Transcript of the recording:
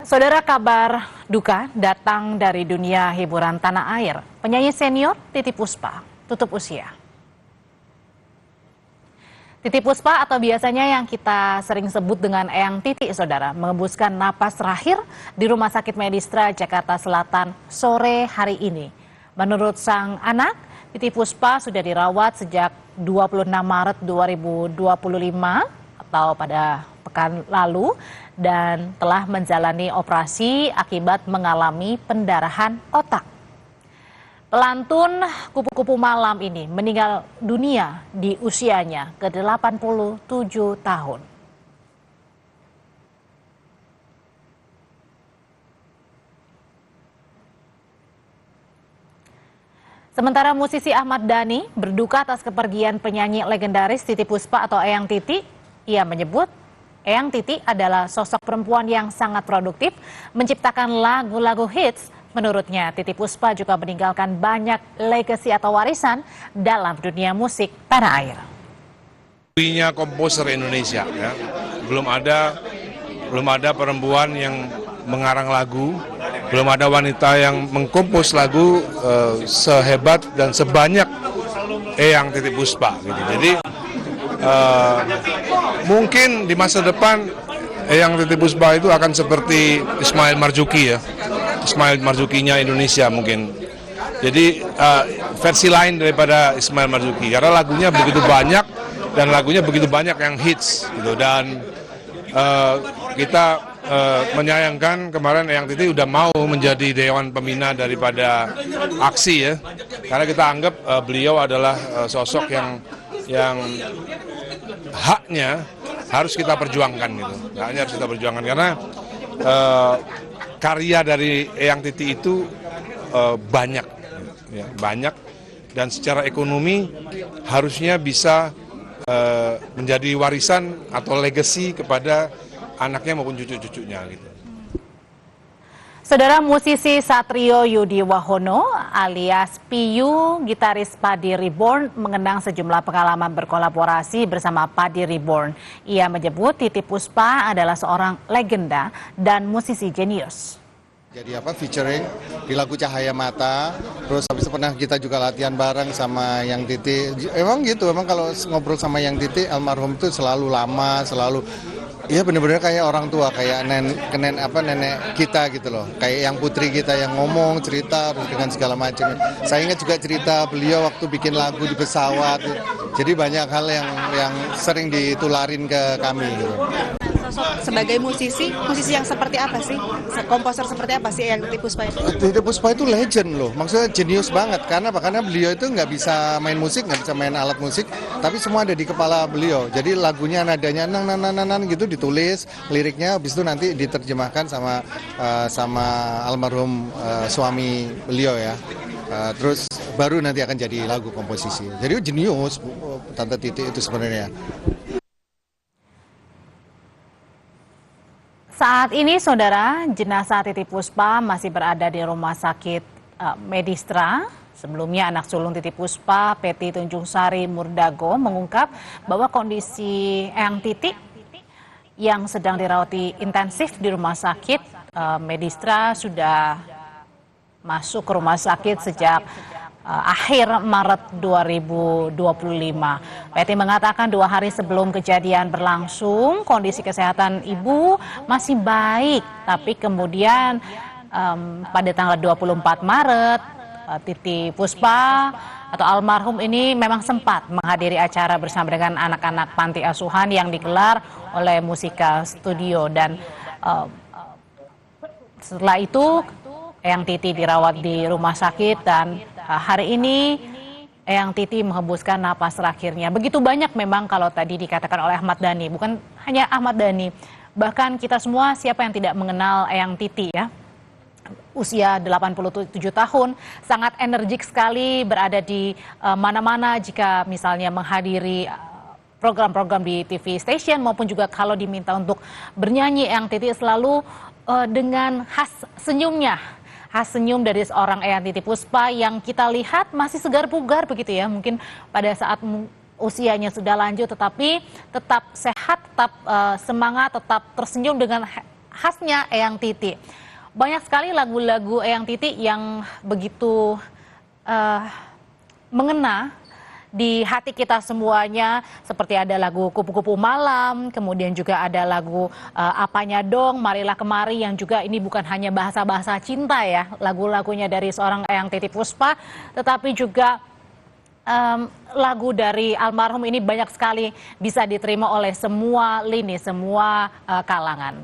Saudara, kabar duka datang dari dunia hiburan tanah air. Penyanyi senior Titiek Puspa tutup usia. Titiek Puspa atau biasanya yang kita sering sebut dengan Eyang Titi, saudara, mengembuskan napas terakhir di Rumah Sakit Medistra Jakarta Selatan sore hari ini. Menurut sang anak, Titiek Puspa sudah dirawat sejak 26 Maret 2025 atau pada pekan lalu dan telah menjalani operasi akibat mengalami pendarahan otak. Pelantun kupu-kupu malam ini meninggal dunia di usianya ke-87 tahun. Sementara musisi Ahmad Dhani berduka atas kepergian penyanyi legendaris Titiek Puspa atau Eyang Titi. Ia menyebut Eyang Titi adalah sosok perempuan yang sangat produktif, menciptakan lagu-lagu hits. Menurutnya, Titiek Puspa juga meninggalkan banyak legasi atau warisan dalam dunia musik tanah air. Punya komposer Indonesia, ya. Belum ada perempuan yang mengarang lagu, belum ada wanita yang mengkompos lagu sehebat dan sebanyak Eyang Titiek Puspa. Gitu. Jadi mungkin di masa depan Eyang Titiek Puspa itu akan seperti Ismail Marzuki, ya. Ismail Marzukinya Indonesia mungkin. Jadi versi lain daripada Ismail Marzuki karena lagunya begitu banyak dan lagunya begitu banyak yang hits gitu. Dan kita menyayangkan kemarin Eyang Titi udah mau menjadi dewan pembina daripada aksi, ya. Karena kita anggap beliau adalah sosok yang haknya harus kita perjuangkan gitu. Haknya harus kita perjuangkan karena karya dari Eyang Titi itu banyak, ya, banyak dan secara ekonomi harusnya bisa menjadi warisan atau legacy kepada anaknya maupun cucu-cucunya gitu. Saudara, musisi Satrio Yudi Wahono alias Piyu, gitaris Padi Reborn, mengenang sejumlah pengalaman berkolaborasi bersama Padi Reborn. Ia menyebut Titiek Puspa adalah seorang legenda dan musisi jenius. Jadi featuring di lagu Cahaya Mata, terus habis itu pernah kita juga latihan bareng sama Yang Titi. Emang gitu, emang kalau ngobrol sama Yang Titi, almarhum itu selalu lama, selalu iya bener-bener kayak orang tua, kayak nenek kita gitu loh. Kayak yang putri kita yang ngomong, cerita dengan segala macam. Saya ingat juga cerita beliau waktu bikin lagu di pesawat. Jadi banyak hal yang sering ditularin ke kami gitu. Sosok sebagai musisi yang seperti apa sih? Komposer seperti apa sih yang Titiek Puspa itu? Titiek Puspa itu legend loh, maksudnya jenius banget. Karena beliau itu nggak bisa main musik, nggak bisa main alat musik, tapi semua ada di kepala beliau. Jadi lagunya nadanya nan gitu ditulis, liriknya habis itu nanti diterjemahkan sama almarhum suami beliau, ya. Terus baru nanti akan jadi lagu komposisi. Jadi jenius Tante Titi itu sebenarnya. Saat ini, saudara, jenazah Titiek Puspa masih berada di Rumah Sakit Medistra. Sebelumnya, anak sulung Titiek Puspa, Peti Tunjung Sari Murdago, mengungkap bahwa kondisi Eyang Titi yang sedang dirawat intensif di Rumah Sakit Medistra sudah masuk ke rumah sakit sejak akhir Maret 2025. Peti mengatakan 2 hari sebelum kejadian berlangsung, kondisi kesehatan ibu masih baik. Tapi kemudian pada tanggal 24 Maret, Titiek Puspa atau almarhum ini memang sempat menghadiri acara bersama dengan anak-anak panti asuhan yang digelar oleh Musika Studio. Dan setelah itu, Eyang Titi dirawat di rumah sakit dan hari ini Eyang Titi menghembuskan napas terakhirnya. Begitu banyak memang kalau tadi dikatakan oleh Ahmad Dhani, bukan hanya Ahmad Dhani, bahkan kita semua siapa yang tidak mengenal Eyang Titi, ya. Usia 87 tahun, sangat energik sekali, berada di mana-mana jika misalnya menghadiri program-program di TV station maupun juga kalau diminta untuk bernyanyi, Eyang Titi selalu dengan khas senyumnya. Khas senyum dari seorang Eyang Titiek Puspa yang kita lihat masih segar bugar begitu, ya. Mungkin pada saat usianya sudah lanjut tetapi tetap sehat, tetap semangat, tetap tersenyum dengan khasnya Eyang Titi. Banyak sekali lagu-lagu Eyang Titi yang begitu mengena di hati kita semuanya, seperti ada lagu Kupu-Kupu Malam, kemudian juga ada lagu Apanya Dong, Marilah Kemari, yang juga ini bukan hanya bahasa-bahasa cinta ya, lagu-lagunya dari seorang Eyang Titi Puspa, tetapi juga lagu dari almarhum ini banyak sekali bisa diterima oleh semua lini, semua kalangan.